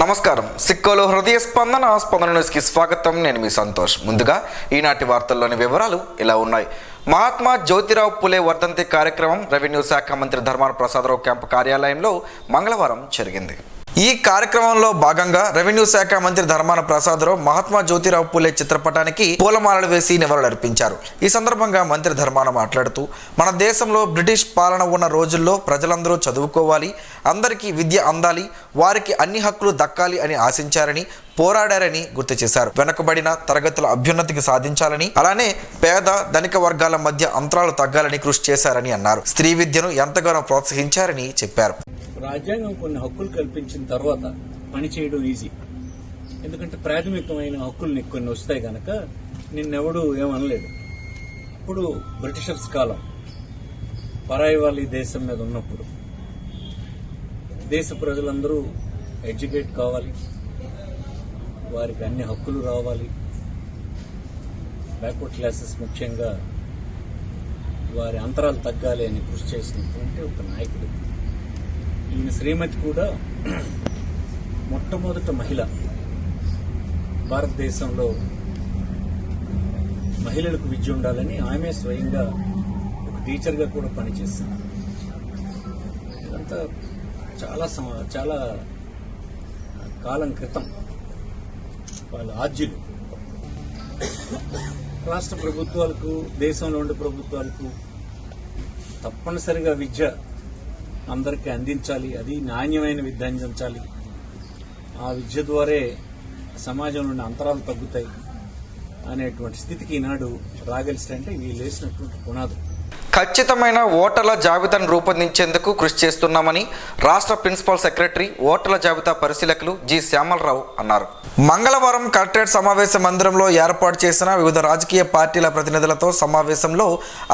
నమస్కారం. సిక్కోలో హృదయ స్పందన న్యూస్కి స్వాగతం. నేను మీ సంతోష్. ముందుగా ఈనాటి వార్తల్లోని వివరాలు ఇలా ఉన్నాయి. మహాత్మా జ్యోతిరావు పులే వర్ధంతి కార్యక్రమం రెవెన్యూ శాఖ మంత్రి ధర్మాన ప్రసాదరావు క్యాంపు కార్యాలయంలో మంగళవారం జరిగింది. ఈ కార్యక్రమంలో భాగంగా రెవెన్యూ శాఖ మంత్రి ధర్మాన ప్రసాదరావు మహాత్మా జ్యోతిరావు పులే చిత్రపటానికి పూలమాలలు వేసి నివాళులర్పించారు. ఈ సందర్భంగా మంత్రి ధర్మాన మాట్లాడుతూ, మన దేశంలో బ్రిటిష్ పాలన ఉన్న రోజుల్లో ప్రజలందరూ చదువుకోవాలి, అందరికీ విద్య అందాలి, వారికి అన్ని హక్కులు దక్కాలి అని ఆశించారని, పోరాడారని గుర్తు చేశారు. వెనుకబడిన తరగతుల అభ్యున్నతికి సాధించాలని, అలానే పేద ధనిక వర్గాల మధ్య అంతరాలు తగ్గాలని కృషి చేశారని అన్నారు. స్త్రీ విద్యను ఎంతగానో ప్రోత్సహించారని చెప్పారు. రాజ్యాంగం కొన్ని హక్కులు కల్పించిన తర్వాత పని చేయడం ఈజీ. ఎందుకంటే ప్రాథమికమైన హక్కులు కొన్ని వస్తాయి కనుక నిన్నెవడూ ఏమనలేదు. ఇప్పుడు బ్రిటిషర్స్ కాలం పరాయి వాళ్ళు ఈ దేశం మీద ఉన్నప్పుడు దేశ ప్రజలందరూ ఎడ్యుకేట్ కావాలి, వారికి అన్ని హక్కులు రావాలి, బ్యాక్వర్డ్ క్లాసెస్ ముఖ్యంగా వారి అంతరాలు తగ్గాలి అని కృషి చేసినటువంటి ఒక నాయకుడు. ఈయన శ్రీమతి కూడా మొట్టమొదట మహిళ. భారతదేశంలో మహిళలకు విద్య ఉండాలని ఆమె స్వయంగా ఒక టీచర్గా కూడా పనిచేస్తుంది. ఇదంతా చాలా కాలం క్రితం వాళ్ళ ఆద్యులు. రాష్ట్ర ప్రభుత్వాలకు, దేశంలో ఉండే ప్రభుత్వాలకు తప్పనిసరిగా విద్య అందరికీ అందించాలి, అది నాణ్యమైన విద్య అందించాలి. ఆ విద్య ద్వారే సమాజంలో ఉన్న అంతరాలు తగ్గుతాయి అనేటువంటి స్థితికి ఈనాడు రాగలిస్తే వీళ్ళు వేసినటువంటి పునాదు. ఖచ్చితమైన ఓటర్ల జాబితాను రూపొందించేందుకు కృషి చేస్తున్నామని రాష్ట్ర ప్రిన్సిపల్ సెక్రటరీ, ఓటర్ల జాబితా పరిశీలకులు జి శ్యామలరావు అన్నారు. మంగళవారం కలెక్టరేట్ సమావేశ మందిరంలో ఏర్పాటు చేసిన వివిధ రాజకీయ పార్టీల ప్రతినిధులతో సమావేశంలో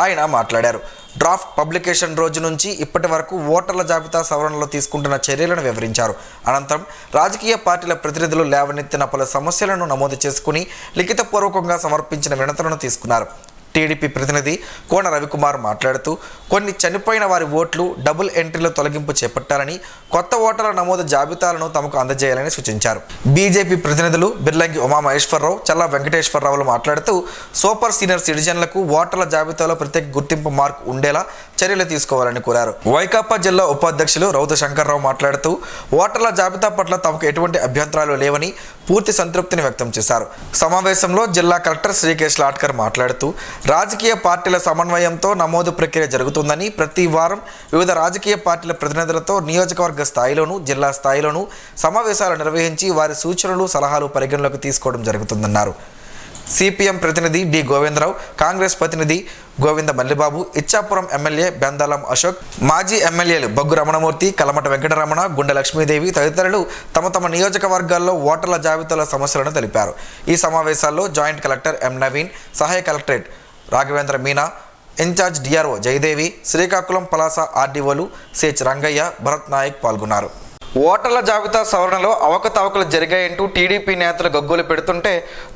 ఆయన మాట్లాడారు. డ్రాఫ్ట్ పబ్లికేషన్ రోజు నుంచి ఇప్పటి వరకు ఓటర్ల జాబితా సవరణలో తీసుకుంటున్న చర్యలను వివరించారు. అనంతరం రాజకీయ పార్టీల ప్రతినిధులు లేవనెత్తిన పలు సమస్యలను నమోదు చేసుకుని లిఖితపూర్వకంగా సమర్పించిన వినతులను తీసుకున్నారు. టీడీపీ ప్రతినిధి కోన రవికుమార్ మాట్లాడుతూ, కొన్ని చనిపోయిన వారి ఓట్లు డబుల్ ఎంట్రీల తొలగింపు చేపట్టాలని, కొత్త ఓటర్ల నమోదు జాబితాలను తమకు అందజేయాలని సూచించారు. బీజేపీ ప్రతినిధులు బిర్లంగి ఉమామహేశ్వరరావు, చల్లా వెంకటేశ్వరరావులు మాట్లాడుతూ, సూపర్ సీనియర్ సిటిజన్లకు ఓటర్ల జాబితాలో ప్రత్యేక గుర్తింపు మార్కు ఉండేలా చర్యలు తీసుకోవాలని కోరారు. వైకాపా జిల్లా ఉపాధ్యక్షులు రౌతు శంకర్రావు మాట్లాడుతూ, ఓటర్ల జాబితా పట్ల తమకు ఎటువంటి అభ్యంతరాలు లేవని పూర్తి సంతృప్తిని వ్యక్తం చేశారు. సమావేశంలో జిల్లా కలెక్టర్ శ్రీకేష్ లాట్కర్ మాట్లాడుతూ, రాజకీయ పార్టీల సమన్వయంతో నమోదు ప్రక్రియ జరుగుతుందని, ప్రతి వారం వివిధ రాజకీయ పార్టీల ప్రతినిధులతో నియోజకవర్గ స్థాయిలోనూ జిల్లా స్థాయిలోనూ సమావేశాలు నిర్వహించి వారి సూచనలు సలహాలు పరిగణలోకి తీసుకోవడం జరుగుతుందన్నారు. సిపిఎం ప్రతినిధి డి గోవిందరావు, కాంగ్రెస్ ప్రతినిధి గోవింద మల్లిబాబు, ఇచ్చాపురం ఎమ్మెల్యే బెందాలం అశోక్, మాజీ ఎమ్మెల్యేలు బొగ్గు రమణమూర్తి, కలమట వెంకటరమణ, గుండె లక్ష్మీదేవి తదితరులు తమ నియోజకవర్గాల్లో ఓటర్ల జాబితాల సమస్యలను తెలిపారు. ఈ సమావేశాల్లో జాయింట్ కలెక్టర్ ఎం నవీన్, సహాయ collectorate Raghavendra Meena, incharge DRO Jayadevi, Srikakulam Palasa ఆర్డీఓలు సిహెచ్ రంగయ్య, భరత్ నాయక్ పాల్గొన్నారు. ఓటర్ల జాబితా సవరణలో అవకతవకలు జరిగాయంటూ టీడీపీ నేతలు గగ్గోలు పెడుతుంటే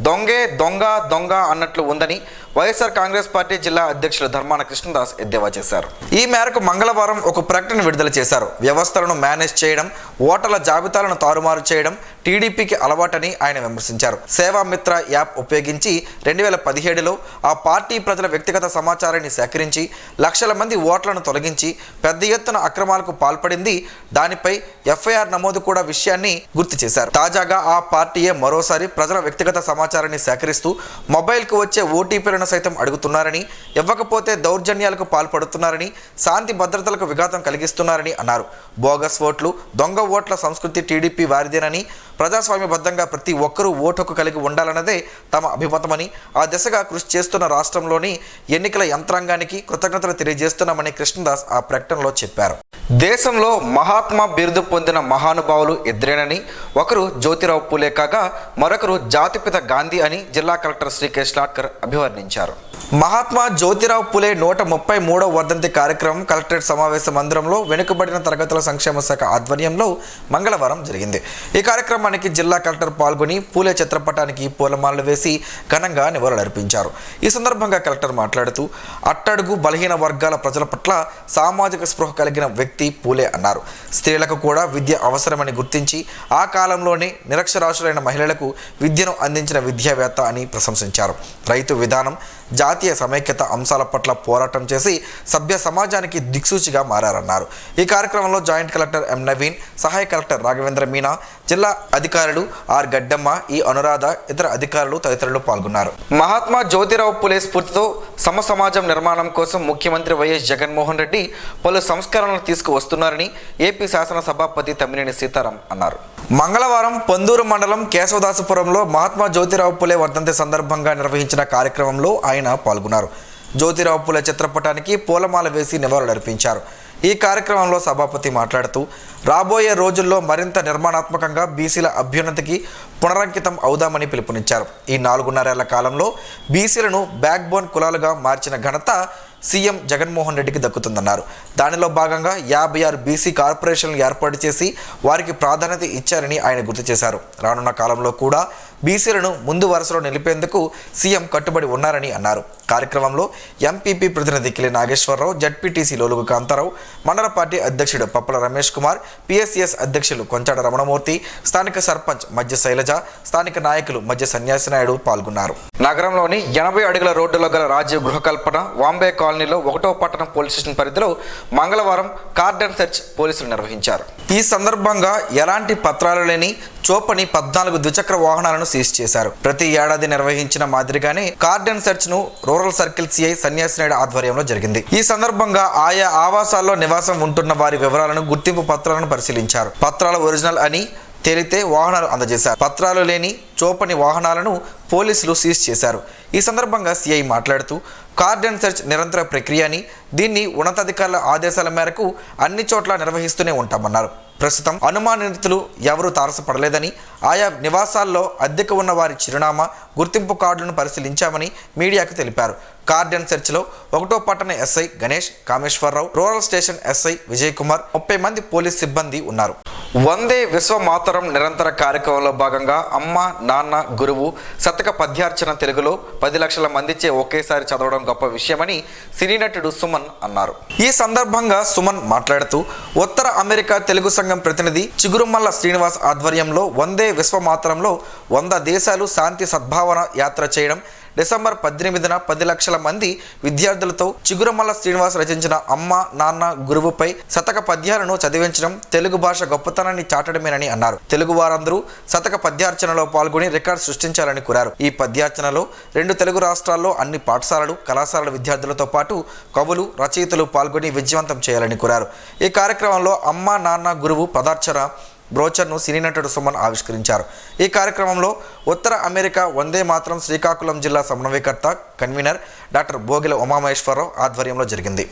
దొంగ అన్నట్లు ఉందని వైఎస్ఆర్ కాంగ్రెస్ పార్టీ జిల్లా అధ్యక్షులు ధర్మాన కృష్ణదాస్ ఎద్దేవా చేశారు. ఈ మేరకు మంగళవారం ఒక ప్రకటన విడుదల చేశారు. వ్యవస్థలను మేనేజ్ చేయడం, ఓటర్ల జాబితాలను తారుమారు చేయడం టీడీపీకి అలవాటని ఆయన విమర్శించారు. సేవామిత్ర యాప్ ఉపయోగించి 2017లో ఆ పార్టీ ప్రజల వ్యక్తిగత సమాచారాన్ని సేకరించి లక్షల మంది ఓట్లను తొలగించి పెద్ద ఎత్తున అక్రమాలకు పాల్పడింది. దానిపై ఎఫ్ఐఆర్ నమోదు కూడా విషయాన్ని గుర్తు చేశారు. తాజాగా ఆ పార్టీయే మరోసారి ప్రజల వ్యక్తిగత సమాచారాన్ని సేకరిస్తూ మొబైల్కు వచ్చే ఓటీపీలను సైతం అడుగుతున్నారని, ఇవ్వకపోతే దౌర్జన్యాలకు పాల్పడుతున్నారని, శాంతి భద్రతలకు విఘాతం కలిగిస్తున్నారని అన్నారు. బోగస్ ఓట్లు, దొంగ ఓట్ల సంస్కృతి టీడీపీ వారిదేనని, ప్రజాస్వామ్యబద్ధంగా ప్రతి ఒక్కరూ ఓటు హక్కు కలిగి ఉండాలన్నదే తమ అభిమతమని, ఆ దిశగా కృషి చేస్తున్న రాష్ట్రంలోని ఎన్నికల యంత్రాంగానికి కృతజ్ఞతలు తెలియజేస్తున్నామని కృష్ణదాస్ ఆ ప్రకటనలో చెప్పారు. దేశంలో మహాత్మా బిరుదు పొందిన మహానుభావులు ఇద్దరేనని, ఒకరు జ్యోతిరావు పూలే కాగా మరొకరు జాతిపిత గాంధీ అని జిల్లా కలెక్టర్ శ్రీకేష్ లాట్కర్ అభివర్ణించారు. నిర్వహించారు. మహాత్మా జ్యోతిరావు పులే 133వ వర్ధంతి కార్యక్రమం కలెక్టరేట్ సమావేశ మందిరంలో వెనుకబడిన తరగతుల సంక్షేమ శాఖ ఆధ్వర్యంలో మంగళవారం జరిగింది. ఈ కార్యక్రమానికి జిల్లా కలెక్టర్ పాల్గొని పూలే చిత్రపటానికి పూలమాలలు వేసి ఘనంగా నివాళులర్పించారు. ఈ సందర్భంగా కలెక్టర్ మాట్లాడుతూ అట్టడుగు బలహీన వర్గాల ప్రజల పట్ల సామాజిక స్పృహ కలిగిన వ్యక్తి పూలే అన్నారు. స్త్రీలకు కూడా విద్య అవసరమని గుర్తించి ఆ కాలంలోనే నిరక్షరాస్యులైన మహిళలకు విద్యను అందించిన విద్యావేత్త అని ప్రశంసించారు. రైతు విధానం, జాతీయ సమైక్యత అంశాల పట్ల పోరాటం చేసి సభ్య సమాజానికి దిక్సూచిగా మారారన్నారు. ఈ కార్యక్రమంలో జాయింట్ కలెక్టర్ ఎం నవీన్, సహాయ కలెక్టర్ రాఘవేంద్ర మీనా, జిల్లా అధికారులు ఆర్ గడ్డమ్మ, ఈ అనురాధ, ఇతర అధికారులు తదితరులు పాల్గొన్నారు. మహాత్మా జ్యోతిరావు పులే స్ఫూర్తితో సమాజం నిర్మాణం కోసం ముఖ్యమంత్రి వైఎస్ జగన్మోహన్ రెడ్డి పలు సంస్కరణలు తీసుకువస్తున్నారని ఏపీ శాసనసభాపతి తమ్మినేని సీతారాం అన్నారు. మంగళవారం పొందూరు మండలం కేశవదాసుపురంలో మహాత్మా జ్యోతిరావు పులే వర్ధంతి సందర్భంగా నిర్వహించిన కార్యక్రమంలో ఆయన పాల్గొన్నారు. జ్యోతిరావు పులే చిత్రపటానికి పూలమాల వేసి నివాళులర్పించారు. ఈ కార్యక్రమంలో సభాపతి మాట్లాడుతూ రాబోయే రోజుల్లో మరింత నిర్మాణాత్మకంగా బీసీల అభ్యున్నతికి పునరంకితం అవుదామని పిలుపునిచ్చారు. ఈ 4.5 ఏళ్ల కాలంలో బీసీలను బ్యాక్ బోన్ కులాలుగా మార్చిన ఘనత సీఎం జగన్మోహన్ రెడ్డికి దక్కుతుందన్నారు. దానిలో భాగంగా 56 బీసీ కార్పొరేషన్లు ఏర్పాటు చేసి వారికి ప్రాధాన్యత ఇచ్చారని ఆయన గుర్తు చేశారు. రానున్న కాలంలో కూడా బీసీలను ముందు వరుసలో నిలిపేందుకు సీఎం కట్టుబడి ఉన్నారని అన్నారు. కార్యక్రమంలో ఎంపీపీ ప్రతినిధి కిలి నాగేశ్వరరావు, జడ్పీటీసీ లోలుగు కాంతారావు, మండల పార్టీ అధ్యక్షుడు పప్పల రమేష్ కుమార్, పిఎస్సిఎస్ అధ్యక్షులు కొంచాడ రమణమూర్తి, స్థానిక సర్పంచ్ మధ్య శైలజ, స్థానిక నాయకులు మధ్య సన్యాసి నాయుడు పాల్గొన్నారు. నగరంలోని 80 అడుగుల రోడ్డులో గల రాజీవ్ గృహకల్పన వాంబే కాలనీలో 1వ పట్టణం పోలీస్ స్టేషన్ పరిధిలో మంగళవారం కార్డన్ సెర్చ్ పోలీసులు నిర్వహించారు. ఈ సందర్భంగా ఎలాంటి పత్రాలు లేని చోపని 14 ద్విచక్ర వాహనాలను సీజ్ చేశారు. ప్రతి ఏడాది నిర్వహించిన మాదిరిగానే కార్డన్ సెర్చ్ ను రూరల్ సర్కిల్ సిఐ సన్యాసి నాయుడు ఆధ్వర్యంలో జరిగింది. ఈ సందర్భంగా ఆయా ఆవాసాల్లో నివాసం ఉంటున్న వారి వివరాలను, గుర్తింపు పత్రాలను పరిశీలించారు. పత్రాలు ఒరిజినల్ అని తేలితే వాహనాలు అందజేశారు. పత్రాలు లేని చోపని వాహనాలను పోలీసులు సీజ్ చేశారు. ఈ సందర్భంగా సిఐ మాట్లాడుతూ కార్డన్ సెర్చ్ నిరంతర ప్రక్రియ అని, దీన్ని ఉన్నతాధికారుల ఆదేశాల మేరకు అన్ని చోట్ల నిర్వహిస్తూనే ఉంటామన్నారు. ప్రస్తుతం అనుమానితులు ఎవరూ తారసపడలేదని, ఆయా నివాసాల్లో అద్దెకు ఉన్న వారి చిరునామా, గుర్తింపు కార్డులను పరిశీలించామని మీడియాకు తెలిపారు. కార్డన్ సెర్చ్లో 1వ పట్టణ SI Ganesh, Kameswara Rao, rural station SI Vijay Kumar, 30 మంది పోలీస్ సిబ్బంది ఉన్నారు. వందే విశ్వమాతరం నిరంతర కార్యక్రమంలో భాగంగా అమ్మ, నాన్న, గురువు శతక పద్యార్చన తెలుగులో 10 లక్షల మందిచే ఒకేసారి చదవడం గొప్ప విషయమని సినీ నటుడు సుమన్ అన్నారు. ఈ సందర్భంగా సుమన్ మాట్లాడుతూ ఉత్తర అమెరికా తెలుగు సంఘం ప్రతినిధి చిగురుమల్ల శ్రీనివాస్ ఆధ్వర్యంలో వందే విశ్వమాతరంలో 100 దేశాలు శాంతి సద్భావన యాత్ర చేయడం, డిసెంబర్ 18న 10 లక్షల మంది విద్యార్థులతో చిగురుమల్ల శ్రీనివాస్ రచించిన అమ్మ, నాన్న, గురువుపై శతక పద్యాలను చదివించడం తెలుగు భాష గొప్పతనాన్ని చాటడమేనని అన్నారు. తెలుగు వారందరూ శతక పద్యార్చనలో పాల్గొని రికార్డు సృష్టించాలని కోరారు. ఈ పద్యార్చనలో 2 తెలుగు రాష్ట్రాల్లో అన్ని పాఠశాలలు, కళాశాలల విద్యార్థులతో పాటు కవులు, రచయితలు పాల్గొని విజయవంతం చేయాలని కోరారు. ఈ కార్యక్రమంలో అమ్మ, నాన్న, గురువు పదార్చన బ్రోచర్ను సినీ నటుడు సుమన్ ఆవిష్కరించారు. ఈ కార్యక్రమంలో ఉత్తర అమెరికా వందే మాతరం శ్రీకాకుళం జిల్లా సమన్వయకర్త, కన్వీనర్ డాక్టర్ బోగిల ఉమామహేశ్వరరావు ఆధ్వర్యంలో జరిగింది.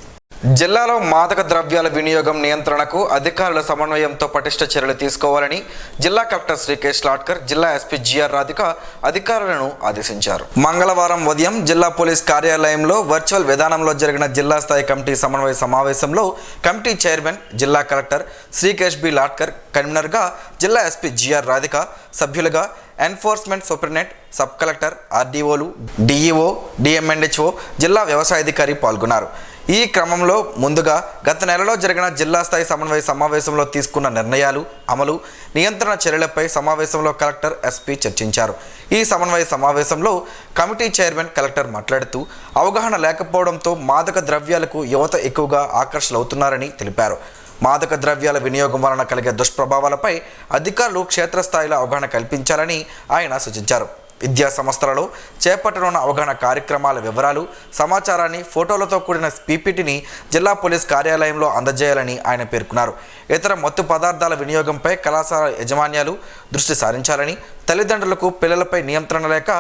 జిల్లాలో మాదక ద్రవ్యాల వినియోగం నియంత్రణకు అధికారుల సమన్వయంతో పటిష్ట చర్యలు తీసుకోవాలని జిల్లా కలెక్టర్ శ్రీకేష్ లాట్కర్, జిల్లా ఎస్పీ జిఆర్ రాధిక అధికారులను ఆదేశించారు. మంగళవారం ఉదయం జిల్లా పోలీస్ కార్యాలయంలో వర్చువల్ విధానంలో జరిగిన జిల్లా స్థాయి కమిటీ సమన్వయ సమావేశంలో కమిటీ చైర్మన్ జిల్లా కలెక్టర్ శ్రీకేష్ బి లాట్కర్, కన్వీనర్గా జిల్లా ఎస్పీ జిఆర్ రాధిక, సభ్యులుగా ఎన్ఫోర్స్మెంట్ సూపరింటెండెంట్, సబ్ కలెక్టర్, ఆర్డీఓలు, డిఈఓ, డిఎంఎన్హెచ్ఓ, జిల్లా వ్యవసాయాధికారి పాల్గొన్నారు. ఈ క్రమంలో ముందుగా గత నెలలో జరిగిన జిల్లా స్థాయి సమన్వయ సమావేశంలో తీసుకున్న నిర్ణయాలు, అమలు, నియంత్రణ చర్యలపై సమావేశంలో కలెక్టర్, ఎస్పీ చర్చించారు. ఈ సమన్వయ సమావేశంలో కమిటీ చైర్మన్ కలెక్టర్ మాట్లాడుతూ అవగాహన లేకపోవడంతో మాదక ద్రవ్యాలకు యువత ఎక్కువగా ఆకర్షితులవుతున్నారని తెలిపారు. మాదక ద్రవ్యాల వినియోగం వలన కలిగే దుష్ప్రభావాలపై అధికారులు క్షేత్రస్థాయిలో అవగాహన కల్పించాలని ఆయన సూచించారు. విద్యా సంస్థలలో చేపట్టనున్న అవగాహన కార్యక్రమాల వివరాలు, సమాచారాన్ని ఫోటోలతో కూడిన పీపీటీని జిల్లా పోలీస్ కార్యాలయంలో అందజేయాలని ఆయన పేర్కొన్నారు. ఇతర మత్తు పదార్థాల వినియోగంపై కళాశాల యాజమాన్యాలు దృష్టి సారించాలని, తల్లిదండ్రులకు పిల్లలపై నియంత్రణ లేక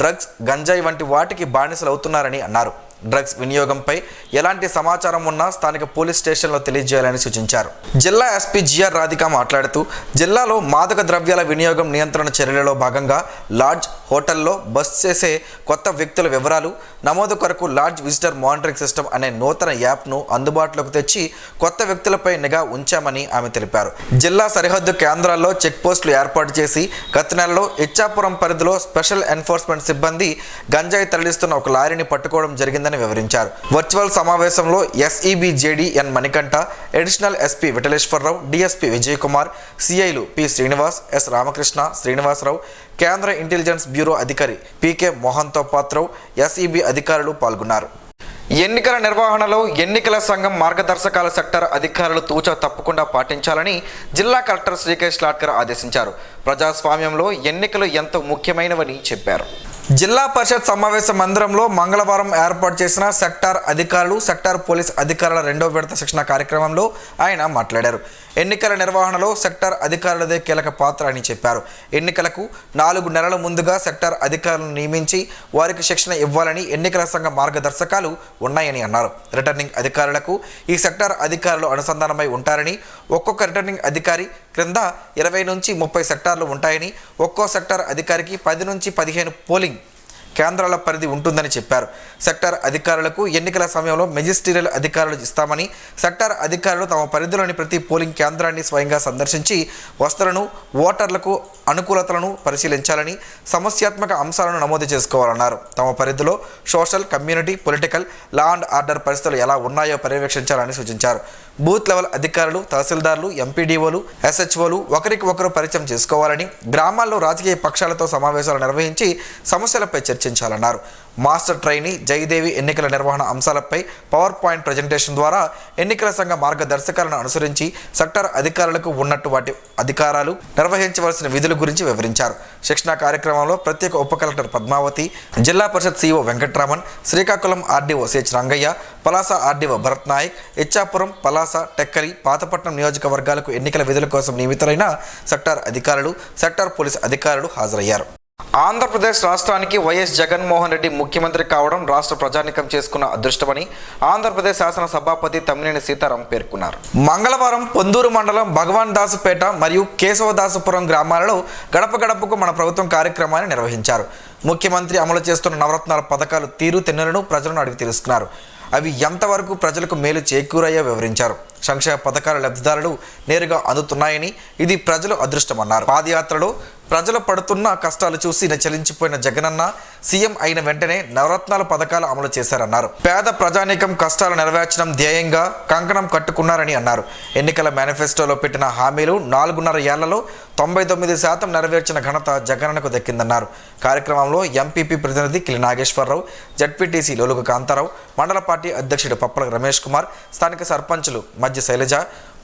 డ్రగ్స్, గంజాయి వంటి వాటికి బానిసలు అవుతున్నారని అన్నారు. డ్రగ్స్ వినియోగంపై ఎలాంటి సమాచారం ఉన్నా స్థానిక పోలీస్ స్టేషన్లో తెలియజేయాలని సూచించారు. జిల్లా ఎస్పీ జిఆర్ రాధిక మాట్లాడుతూ జిల్లాలో మాదక ద్రవ్యాల వినియోగం నియంత్రణ చర్యలలో భాగంగా లాడ్జ్, హోటల్లో బస్ చేసే కొత్త వ్యక్తుల వివరాలు నమోదు కొరకు లాడ్జ్ విజిటర్ మానిటరింగ్ సిస్టమ్ అనే నూతన యాప్ను అందుబాటులోకి తెచ్చి కొత్త వ్యక్తులపై నిఘా ఉంచామని ఆమె తెలిపారు. జిల్లా సరిహద్దు కేంద్రాల్లో చెక్ పోస్టులు ఏర్పాటు చేసి గత నెలలో ఇచ్చాపురం పరిధిలో స్పెషల్ ఎన్ఫోర్స్మెంట్ సిబ్బంది గంజాయి తరలిస్తున్న ఒక లారీని పట్టుకోవడం జరిగిందని వివరించారు. వర్చువల్ సమావేశంలో SEB JD N Manikanta, additional SP Vithaleswararao, DSP Vijay Kumar, సిఐలు పి శ్రీనివాస్, ఎస్ రామకృష్ణ, శ్రీనివాసరావు, కేంద్ర ఇంటెలిజెన్స్ బ్యూరో అధికారి పీకే మోహన్తో పాత్రవ్, ఎస్ఈబి అధికారులు పాల్గొన్నారు. ఎన్నికల నిర్వహణలో ఎన్నికల సంఘం మార్గదర్శకాల సెక్టర్ అధికారులు తూచా తప్పకుండా పాటించాలని జిల్లా కలెక్టర్ శ్రీకేష్ లాడ్కర్ ఆదేశించారు. ప్రజాస్వామ్యంలో ఎన్నికలు ఎంతో ముఖ్యమైనవని చెప్పారు. జిల్లా పరిషత్ సమావేశ మందిరంలో మంగళవారం ఏర్పాటు చేసిన సెక్టార్ అధికారులు, సెక్టార్ పోలీస్ అధికారుల 2వ విడత శిక్షణ కార్యక్రమంలో ఆయన మాట్లాడారు. ఎన్నికల నిర్వహణలో సెక్టార్ అధికారులదే కీలక పాత్ర అని చెప్పారు. ఎన్నికలకు 4 నెలల ముందుగా సెక్టార్ అధికారులను నియమించి వారికి శిక్షణ ఇవ్వాలని ఎన్నికల సంఘ మార్గదర్శకాలు ఉన్నాయని అన్నారు. రిటర్నింగ్ అధికారులకు ఈ సెక్టార్ అధికారులు అనుసంధానమై ఉంటారని, ఒక్కొక్క రిటర్నింగ్ అధికారి క్రింద 20 నుంచి 30 సెక్టార్లు ఉంటాయని, ఒక్కో సెక్టార్ అధికారికి 10 నుంచి 15 పోలింగ్ కేంద్రాల పరిధి ఉంటుందని చెప్పారు. సెక్టార్ అధికారులకు ఎన్నికల సమయంలో మెజిస్టీరియల్ అధికారులు ఇస్తామని, సెక్టార్ అధికారులు తమ పరిధిలోని ప్రతి పోలింగ్ కేంద్రాన్ని స్వయంగా సందర్శించి వస్తువులను, ఓటర్లకు అనుకూలతలను పరిశీలించాలని, సమస్యాత్మక అంశాలను నమోదు చేసుకోవాలన్నారు. తమ పరిధిలో social, community, political, law and order పరిస్థితులు ఎలా ఉన్నాయో పర్యవేక్షించాలని సూచించారు. బూత్ లెవెల్ అధికారులు, తహసీల్దార్లు, ఎంపీడీఓలు, ఎస్హెచ్ఓలు ఒకరికి ఒకరు పరిచయం చేసుకోవాలని, గ్రామాల్లో రాజకీయ పక్షాలతో సమావేశాలు నిర్వహించి సమస్యలపై చర్చించాలన్నారు. మాస్టర్ ట్రైనీ జయదేవి ఎన్నికల నిర్వహణ అంశాలపై పవర్ పాయింట్ ప్రజెంటేషన్ ద్వారా ఎన్నికల సంఘ మార్గదర్శకాలను అనుసరించి సెక్టార్ అధికారులకు ఉన్నట్టు వాటి అధికారాలు, నిర్వహించవలసిన విధుల గురించి వివరించారు. శిక్షణ కార్యక్రమంలో ప్రత్యేక ఉప collector Padmavathi, Zilla Parishad CEO Venkatraman, Srikakulam RDO CH Rangaiah, Palasa RDO Bharat Naik, Ichchapuram, Palasa, Tekkali, Pathapatnam నియోజకవర్గాలకు ఎన్నికల విధుల కోసం నియమితులైన సెక్టార్ అధికారులు, సెక్టార్ పోలీస్ అధికారులు హాజరయ్యారు. ఆంధ్రప్రదేశ్ రాష్ట్రానికి వైఎస్ జగన్మోహన్ రెడ్డి ముఖ్యమంత్రి కావడం రాష్ట్ర ప్రజానీకం చేసుకున్న అదృష్టమని ఆంధ్రప్రదేశ్ శాసన సభాపతి తమ్మినేని సీతారాం పేర్కొన్నారు. మంగళవారం పొందూరు మండలం భగవాన్ దాసుపేట మరియు కేశవదాసుపురం గ్రామాలలో గడప గడపకు మన ప్రభుత్వం కార్యక్రమాన్ని నిర్వహించారు. ముఖ్యమంత్రి అమలు చేస్తున్న నవరత్నాల పథకాలు తీరు తెన్నులను ప్రజలను అడిగి తెలుసుకున్నారు. అవి ఎంతవరకు ప్రజలకు మేలు చేకూరాయో వివరించారు. సంక్షేమ పథకాల లబ్ధిదారులు నేరుగా అందుతున్నాయని, ఇది ప్రజలు అదృష్టమన్నారు. పాదయాత్రలో ప్రజలు పడుతున్న కష్టాలు చూసి చలించిపోయిన జగనన్న సీఎం అయిన వెంటనే నవరత్నాల పథకాలు అమలు చేశారన్నారు. పేద ప్రజానీకం కష్టాలు నెరవేర్చడం ధ్యేయంగా కంకణం కట్టుకున్నారని అన్నారు. ఎన్నికల మేనిఫెస్టోలో పెట్టిన హామీలు 4.5 ఏళ్లలో 99% నెరవేర్చిన ఘనత జగనన్నకు దక్కిందన్నారు. కార్యక్రమంలో ఎంపీపీ ప్రతినిధి కిలి నాగేశ్వరరావు, జడ్పీటీసీ లోలుగు కాంతారావు, మండల పార్టీ అధ్యక్షుడు పప్పల రమేష్ కుమార్, స్థానిక సర్పంచులు మధ్య శైలజ,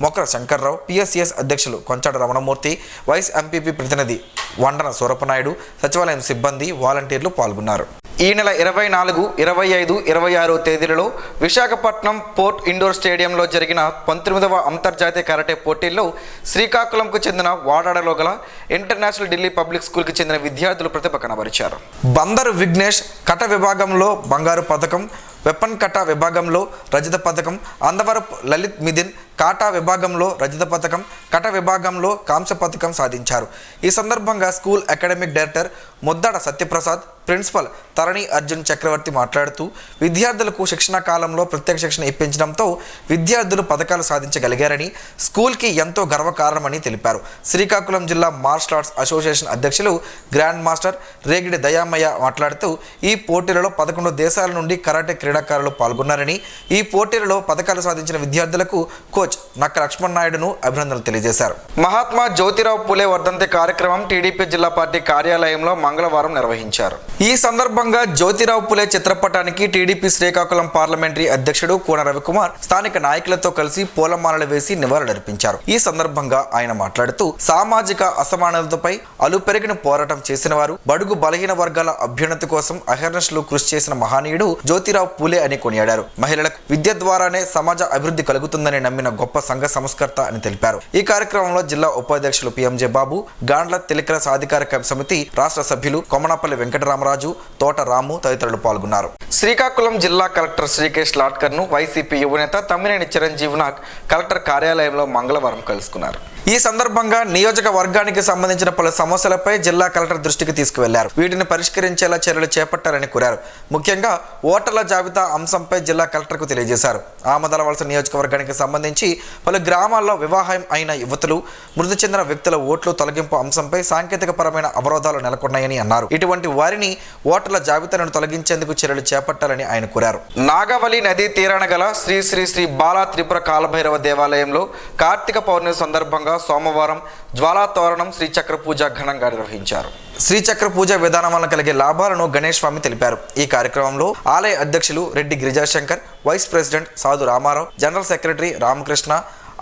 మొక్కర శంకర్రావు, పిఎస్సిఎస్ అధ్యక్షులు కొంచాడ రమణమూర్తి, వైస్ ఎంపీపీ ప్రతినిధి వండన సూరపనాయుడు, సచివాలయం సిబ్బంది, వాలంటీర్లు పాల్గొన్నారు. ఈ నెల 24, 25, 26 తేదీలలో విశాఖపట్నం పోర్ట్ ఇండోర్ స్టేడియంలో జరిగిన 19వ అంతర్జాతీయ కరాటే పోటీల్లో శ్రీకాకుళంకు చెందిన వాడాడలో గల ఇంటర్నేషనల్ ఢిల్లీ పబ్లిక్ స్కూల్కి చెందిన విద్యార్థులు ప్రతిభ కనబరిచారు. బందరు విఘ్నేష్ కట విభాగంలో బంగారు పథకం, వెపన్ కట విభాగంలో రజత పథకం, అందవరపు లలిత్ మిథిన్ కాటా విభాగంలో రజత పథకం, కట విభాగంలో కాంస్య పథకం సాధించారు. ఈ సందర్భంగా school academic director Muddada Satyaprasad, principal Tarani Arjun Chakravarthi మాట్లాడుతూ విద్యార్థులకు శిక్షణ కాలంలో ప్రత్యేక శిక్షణ ఇప్పించడంతో విద్యార్థులు పథకాలు సాధించగలిగారని, స్కూల్కి ఎంతో గర్వకారణమని తెలిపారు. శ్రీకాకుళం జిల్లా మార్షల్ ఆర్ట్స్ అసోసియేషన్ అధ్యక్షులు గ్రాండ్ మాస్టర్ రేగిడి దయామయ్య మాట్లాడుతూ ఈ పోటీలలో 11 దేశాల నుండి కరాటే క్రీడాకారులు పాల్గొన్నారని, ఈ పోటీలలో పథకాలు సాధించిన విద్యార్థులకు కోచ్ నక్క లక్ష్మణ్ నాయుడును అభినందనలు తెలియజేశారు. మహాత్మా జ్యోతిరావు పూలే వర్ధంతి కార్యక్రమం టీడీపీ జిల్లా పార్టీ కార్యాలయంలో మంగళవారం నిర్వహించారు. ఈ సందర్భంగా జ్యోతిరావు పూలే చిత్రపటానికి టీడీపీ శ్రీకాకుళం పార్లమెంటరీ అధ్యక్షుడు కోన రవికుమార్ స్థానిక నాయకులతో కలిసి పూలమాలలు వేసి నివాళులర్పించారు. ఈ సందర్భంగా ఆయన మాట్లాడుతూ సామాజిక అసమానతలపై అలుపెరిగిన పోరాటం చేసిన వారు, బడుగు బలహీన వర్గాల అభ్యున్నతి కోసం అహర్నిశలు కృషి చేసిన మహనీయుడు జ్యోతిరావు పూలే అని కొనియాడారు. మహిళలకు విద్య ద్వారానే సమాజ అభివృద్ధి కలుగుతుందని నమ్మిన గొప్ప సంఘ సంస్కర్త అని తెలిపారు. ఈ కార్యక్రమంలో జిల్లా ఉపాధ్యక్షులు పిఎంజే బాబు, గాండ్ల తెలికల సాధికార సమితి రాష్ట్ర సభ్యులు సభ్యులు కొమనపల్లి వెంకటరామరాజు, తోట రాము తదితరులు పాల్గొన్నారు. శ్రీకాకుళం జిల్లా కలెక్టర్ శ్రీకేష్ లాట్కర్ ను వైసీపీ యువనేత తమ్మినేని చిరంజీవి నాగ్ కలెక్టర్ కార్యాలయంలో మంగళవారం కలుసుకున్నారు. ఈ సందర్భంగా నియోజకవర్గానికి సంబంధించిన పలు సమస్యలపై జిల్లా కలెక్టర్ దృష్టికి తీసుకువెళ్లారు. వీటిని పరిష్కరించేలా చర్యలు చేపట్టాలని కోరారు. ముఖ్యంగా ఓటర్ల జాబితా అంశంపై జిల్లా కలెక్టర్కు తెలియజేశారు. ఆమదలవలస నియోజకవర్గానికి సంబంధించి పలు గ్రామాల్లో వివాహం అయిన యువతులు, మృతి చెందిన వ్యక్తుల ఓట్లు తొలగింపు అంశంపై సాంకేతికపరమైన అవరోధాలు నెలకొన్నాయని అన్నారు. ఇటువంటి వారిని ఓటర్ల జాబితాను తొలగించేందుకు చర్యలు చేపట్టాలని ఆయన కోరారు. నాగావళి నదీ తీరాన గల శ్రీ శ్రీ శ్రీ బాలా త్రిపుర కాలభైరవ దేవాలయంలో కార్తీక పౌర్ణమి సందర్భంగా సోమవారం జ్వాలా తోరణం శ్రీచక్ర పూజ ఘనంగా నిర్వహించారు. శ్రీచక్ర పూజ విధానం వల్ల కలిగే లాభాలను గణేష్ స్వామి తెలిపారు. ఈ కార్యక్రమంలో ఆలయ అధ్యక్షులు Reddy Girijashankar, vice president Sadhu Ramarao, general secretary Ramakrishna,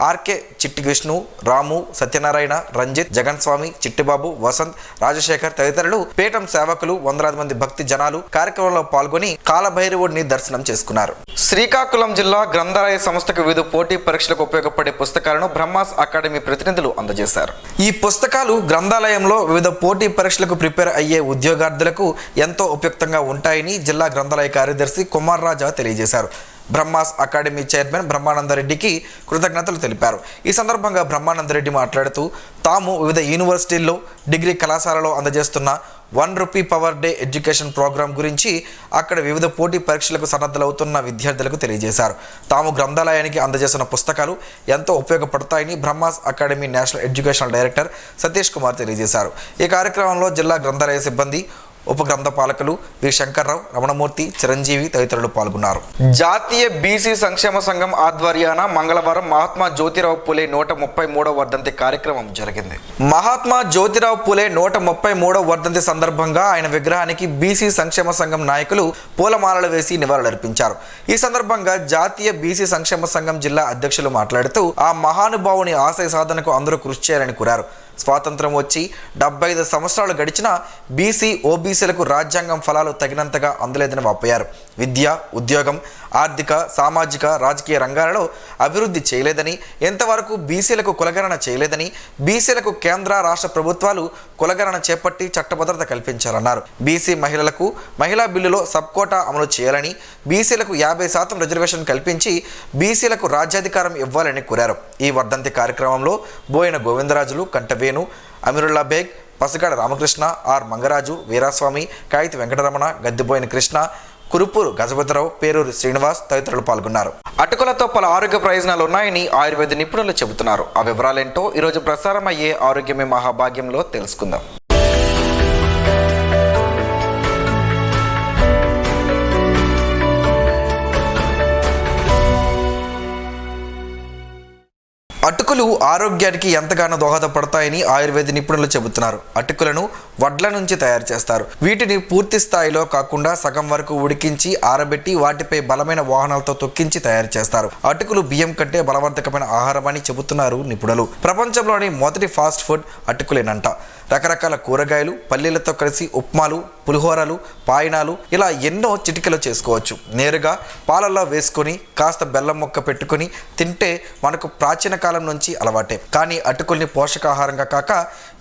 RK, Chitti Vishnu, రాము, సత్యనారాయణ, రంజిత్, జగన్ స్వామి, చిట్టిబాబు, వసంత్, రాజశేఖర్ తదితరులు, పీఠం సేవకులు, వందలాది మంది భక్తి జనాలు కార్యక్రమంలో పాల్గొని కాలభైరవుడిని దర్శనం చేసుకున్నారు. శ్రీకాకుళం జిల్లా గ్రంథాలయ సంస్థకు వివిధ పోటీ పరీక్షలకు ఉపయోగపడే పుస్తకాలను బ్రహ్మాస్ అకాడమీ ప్రతినిధులు అందజేశారు. ఈ పుస్తకాలు గ్రంథాలయంలో వివిధ పోటీ పరీక్షలకు ప్రిపేర్ అయ్యే ఉద్యోగార్థులకు ఎంతో ఉపయుక్తంగా ఉంటాయని జిల్లా గ్రంథాలయ కార్యదర్శి కుమార్ రాజా తెలియజేశారు. బ్రహ్మాస్ అకాడమీ చైర్మన్ బ్రహ్మానందరెడ్డికి కృతజ్ఞతలు తెలిపారు. ఈ సందర్భంగా బ్రహ్మానందరెడ్డి మాట్లాడుతూ తాము వివిధ యూనివర్సిటీల్లో, డిగ్రీ కళాశాలలో అందజేస్తున్న ₹1 పవర్ డే ఎడ్యుకేషన్ ప్రోగ్రాం గురించి అక్కడ వివిధ పోటీ పరీక్షలకు సన్నద్ధలవుతున్న విద్యార్థులకు తెలియజేశారు. తాము గ్రంథాలయానికి అందజేసిన పుస్తకాలు ఎంతో ఉపయోగపడతాయని Brahma's academy national educational director Satish Kumar తెలియజేశారు. ఈ కార్యక్రమంలో జిల్లా గ్రంథాలయ సిబ్బంది, ఉప గ్రంథ పాలకులు వి శంకర్రావు, రమణమూర్తి, చిరంజీవి తదితరులు పాల్గొన్నారు. జాతీయ బీసీ సంక్షేమ సంఘం ఆధ్వర్యాన మంగళవారం మహాత్మా జ్యోతిరావు పూలే 133వ వర్ధంతి కార్యక్రమం జరిగింది. మహాత్మా జ్యోతిరావు పూలే 133వ వర్ధంతి సందర్భంగా ఆయన విగ్రహానికి బీసీ సంక్షేమ సంఘం నాయకులు పూలమాలలు వేసి నివాళులర్పించారు. ఈ సందర్భంగా జాతీయ బీసీ సంక్షేమ సంఘం జిల్లా అధ్యక్షులు మాట్లాడుతూ ఆ మహానుభావుని ఆశయ సాధనకు అందరూ కృషి చేయాలని కోరారు. స్వాతంత్రం వచ్చి 75 సంవత్సరాలు గడిచినా బీసీ, ఓబీసీలకు రాజ్యాంగం ఫలాలు తగినంతగా అందలేదని వాపోయారు. విద్య, ఉద్యోగం, ఆర్థిక, సామాజిక, రాజకీయ రంగాలలో అభివృద్ధి చేయలేదని, ఎంతవరకు బీసీలకు కులగణన చేయలేదని, బీసీలకు కేంద్ర, రాష్ట్ర ప్రభుత్వాలు కులగణన చేపట్టి చట్టభద్రత కల్పించారన్నారు. బీసీ మహిళలకు మహిళా బిల్లులో సబ్కోటా అమలు చేయాలని, బీసీలకు 50% రిజర్వేషన్ కల్పించి బీసీలకు రాజ్యాధికారం ఇవ్వాలని కోరారు. ఈ వర్ధంతి కార్యక్రమంలో బోయిన గోవిందరాజులు, కంటవేణు, అమీరుల్లా బేగ్, పసగాడ రామకృష్ణ, ఆర్ మంగరాజు, వీరాస్వామి, కాయితి వెంకటరమణ, గద్దిబోయిన కృష్ణ, కురుపూరు గజపతిరావు, పేరూరు శ్రీనివాస్ తదితరులు పాల్గొన్నారు. అటుకులతో పలు ఆరోగ్య ప్రయోజనాలు ఉన్నాయని ఆయుర్వేద నిపుణులు చెబుతున్నారు. ఆ వివరాలేంటో ఈరోజు ప్రసారం అయ్యే ఆరోగ్యమే మహాభాగ్యంలో తెలుసుకుందాం. అటుకులు ఆరోగ్యానికి ఎంతగానో దోహదపడతాయని ఆయుర్వేద నిపుణులు చెబుతున్నారు. అటుకులను వడ్ల నుంచి తయారు చేస్తారు. వీటిని పూర్తి స్థాయిలో కాకుండా సగం వరకు ఉడికించి ఆరబెట్టి వాటిపై బలమైన వాహనాలతో తొక్కించి తయారు చేస్తారు. అటుకులు బియ్యం కంటే బలవర్ధకమైన ఆహారం అని చెబుతున్నారు నిపుణులు. ప్రపంచంలోని మొదటి ఫాస్ట్ ఫుడ్ అటుకులేనంట. రకరకాల కూరగాయలు, పల్లీలతో కలిసి ఉప్మాలు, పులిహోరలు, పాయనాలు ఇలా ఎన్నో చిటికలు చేసుకోవచ్చు. నేరుగా పాలల్లో వేసుకొని కాస్త బెల్లం ముక్క పెట్టుకుని తింటే మనకు ప్రాచీన కాలం నుంచి అలవాటే. కానీ అటుకుల్ని పోషకాహారంగా కాక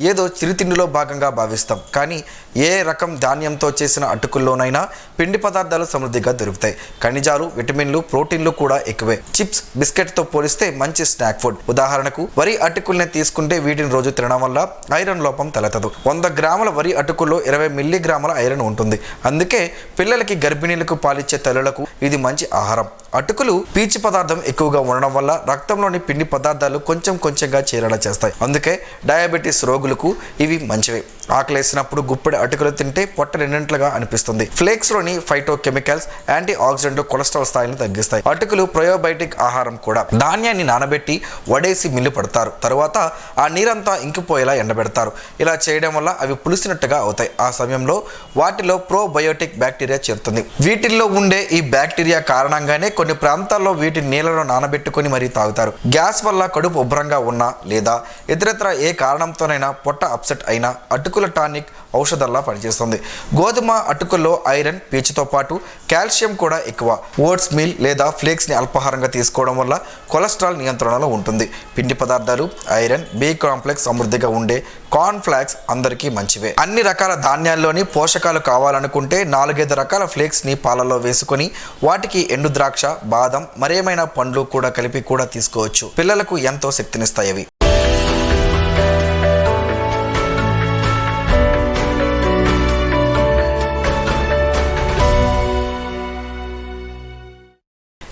ఏదో చిరుతిండిలో భాగంగా భావిస్తాం. కానీ ఏ రకం ధాన్యంతో చేసిన అటుకుల్లోనైనా పిండి పదార్థాలు సమృద్ధిగా దొరుకుతాయి. ఖనిజాలు, విటమిన్లు, ప్రోటీన్లు కూడా ఎక్కువే. చిప్స్, బిస్కెట్తో పోలిస్తే మంచి స్నాక్ ఫుడ్. ఉదాహరణకు వరి అటుకుల్ని తీసుకుంటే వీటిని రోజు తినడం వల్ల ఐరన్ లోపం తలెత్తదు. 100 గ్రాముల వరి అటుకుల్లో 20 మిల్లీగ్రాముల ఐరన్ ఉంటుంది. అందుకే పిల్లలకి, గర్భిణీలకు, పాలిచ్చే తల్లులకు ఇది మంచి ఆహారం. అటుకులు పీచు పదార్థం ఎక్కువగా ఉండడం వల్ల రక్తంలోని పిండి పదార్థాలు కొంచెంగా చేరేలా చేస్తాయి. అందుకే డయాబెటీస్ రోగులకు ఇవి మంచివే. ఆకలేసినప్పుడు గుప్పెడు అటుకులు తింటే పొట్ట నిండినట్లుగా అనిపిస్తుంది. ఫ్లేక్స్ లోని ఫైటో కెమికల్స్, యాంటీ ఆక్సిడెంట్లు కొలెస్ట్రాల్ స్థాయిని తగ్గిస్తాయి. అటుకులు ప్రయోబయోటిక్ ఆహారం కూడా. ధాన్యాన్ని నానబెట్టి వడేసి మిల్లు పడతారు. తరువాత ఆ నీరంతా ఇంకిపోయేలా ఎండబెడతారు. ఇలా చేయడం వల్ల అవి పులిసినట్టుగా అవుతాయి. ఆ సమయంలో వాటిలో ప్రోబయోటిక్ బ్యాక్టీరియా చేరుతుంది. వీటిల్లో ఉండే ఈ బ్యాక్టీరియా కారణంగానే కొన్ని ప్రాంతాల్లో వీటిని నీళ్ళలో నానబెట్టుకుని మరీ తాగుతారు. గ్యాస్ వల్ల కడుపు ఉబ్బరంగా ఉన్నా లేదా ఇతరత్ర ఏ కారణంతోనైనా పొట్ట అప్సెట్ అయినా అటుకులు అతుకుల టానిక్ ఔషధంలా పనిచేస్తుంది. గోధుమ అటుకుల్లో ఐరన్, పీచుతో పాటు కాల్షియం కూడా ఎక్కువ. ఓట్స్ మీల్ లేదా ఫ్లేక్స్ని అల్పాహారంగా తీసుకోవడం వల్ల కొలెస్ట్రాల్ నియంత్రణలో ఉంటుంది. పిండి పదార్థాలు ఐరన్, బి కాంప్లెక్స్ సమృద్ధిగా ఉండే కార్న్ ఫ్లాక్స్ అందరికీ మంచివే. అన్ని రకాల ధాన్యాల్లోని పోషకాలు కావాలనుకుంటే 4-5 రకాల ఫ్లేక్స్ని పాలలో వేసుకొని వాటికి ఎండు ద్రాక్ష, బాదం, మరేమైనా పండ్లు కూడా కలిపి కూడా తీసుకోవచ్చు. పిల్లలకు ఎంతో శక్తినిస్తాయి అవి.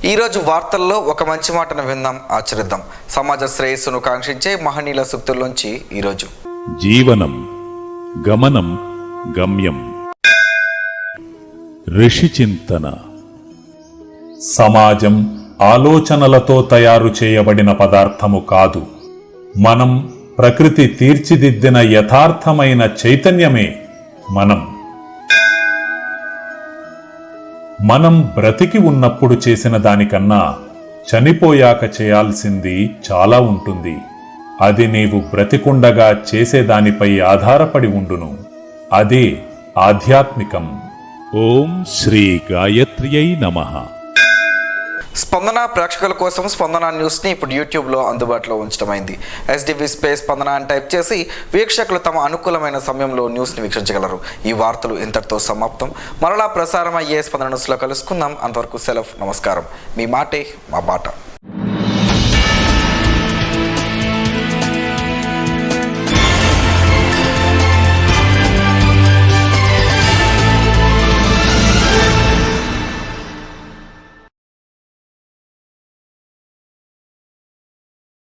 ఈరోజు వార్తల్లో ఒక మంచి మాటను విందాం, ఆచరిద్దాం. సమాజ శ్రేయస్సును కాంక్షించే మహనీయుల సూక్తుల్లోంచి ఈరోజు. జీవనం గమనం గమ్యం. ఋషి చింతన. సమాజం ఆలోచనలతో తయారు చేయబడిన పదార్థము కాదు. మనం ప్రకృతి తీర్చిదిద్దిన యథార్థమైన చైతన్యమే మనం బ్రతికి ఉన్నప్పుడు చేసిన దానికన్నా చనిపోయాక చేయాల్సింది చాలా ఉంటుంది. అది నీవు బ్రతికుండగా చేసేదానిపై ఆధారపడి ఉండును. అదే ఆధ్యాత్మికం. ఓం శ్రీ గాయత్ర్యై నమః. స్పందన ప్రేక్షకుల కోసం స్పందన న్యూస్ని ఇప్పుడు యూట్యూబ్లో అందుబాటులో ఉంచడమైంది. SDV స్పేస్ స్పందన అని టైప్ చేసి వీక్షకులు తమ అనుకూలమైన సమయంలో న్యూస్ని వీక్షించగలరు. ఈ వార్తలు ఇంతటితో సమాప్తం. మరలా ప్రసారం అయ్యే స్పందన న్యూస్లో కలుసుకుందాం. అంతవరకు సెలవు. నమస్కారం. మీ మాటే మా బాట.